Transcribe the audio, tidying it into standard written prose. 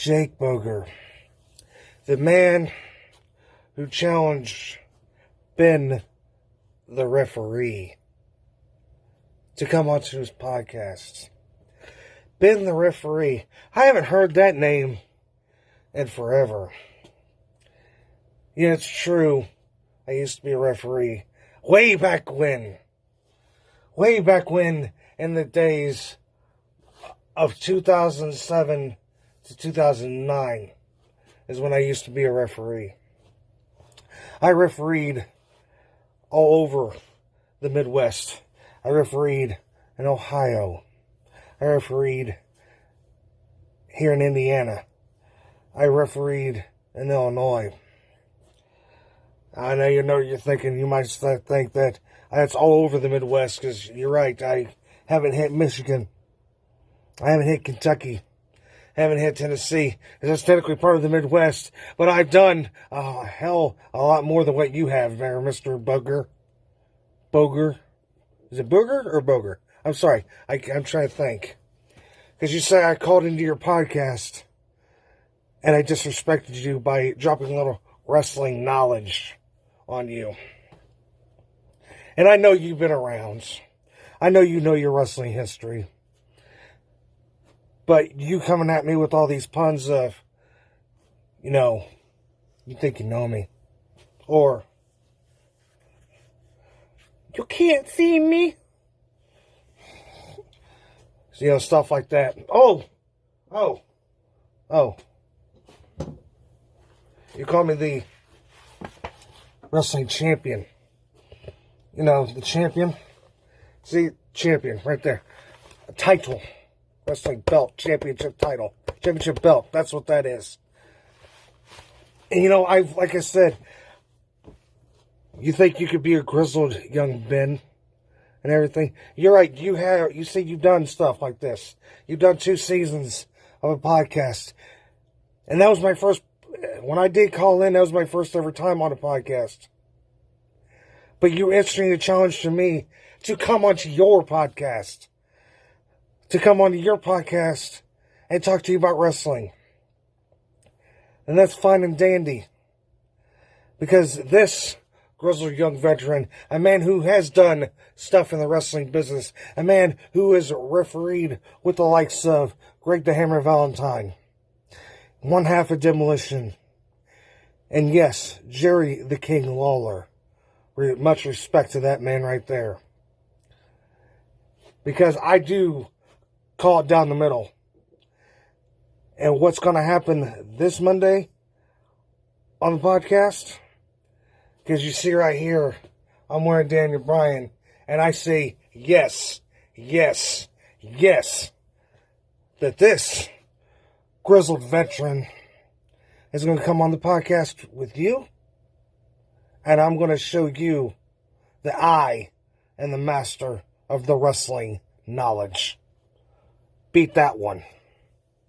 Jake Boger, the man who challenged Ben, the referee, to come onto his podcast. Ben, the referee. I haven't heard that name in forever. Yeah, it's true. I used to be a referee. Way back when in the days of 2007 to 2009 is when I used to be a referee. I refereed all over the Midwest. I refereed in Ohio. I refereed here in Indiana. I refereed in Illinois. I know you're thinking, you might think that that's all over the Midwest, because you're right, I haven't hit Michigan. I haven't hit Kentucky. I haven't hit Tennessee, because that's technically part of the Midwest. But I've done, a lot more than what you have there, Mr. Boger. Boger. Is it Booger or Boger? I'm sorry. I'm trying to think. Because you say I called into your podcast, and I disrespected you by dropping a little wrestling knowledge on you. And I know you've been around. I know you know your wrestling history. But you coming at me with all these puns of, you think you know me. Or, you can't see me. Stuff like that. Oh. You call me the wrestling champion. The champion. See, champion, right there. A title. Wrestling belt, championship title. Championship belt, that's what that is. And like I said, you think you could be a grizzled young Ben and everything. You're right, you say you've done stuff like this. You've done 2 seasons of a podcast. And that was my first, when I did call in, that was my first ever time on a podcast. But you answering the challenge to me to come onto your podcast. To come onto your podcast and talk to you about wrestling. And that's fine and dandy. Because this grizzled young veteran, a man who has done stuff in the wrestling business, a man who has refereed with the likes of Greg the Hammer Valentine, one half of Demolition, and yes, Jerry the King Lawler. Much respect to that man right there. Because I do call it down the middle. And what's going to happen this Monday on the podcast? Because you see right here, I'm wearing Daniel Bryan, and I say yes, that this grizzled veteran is going to come on the podcast with you, and I'm going to show you that I am the master of the wrestling knowledge. Beat that one.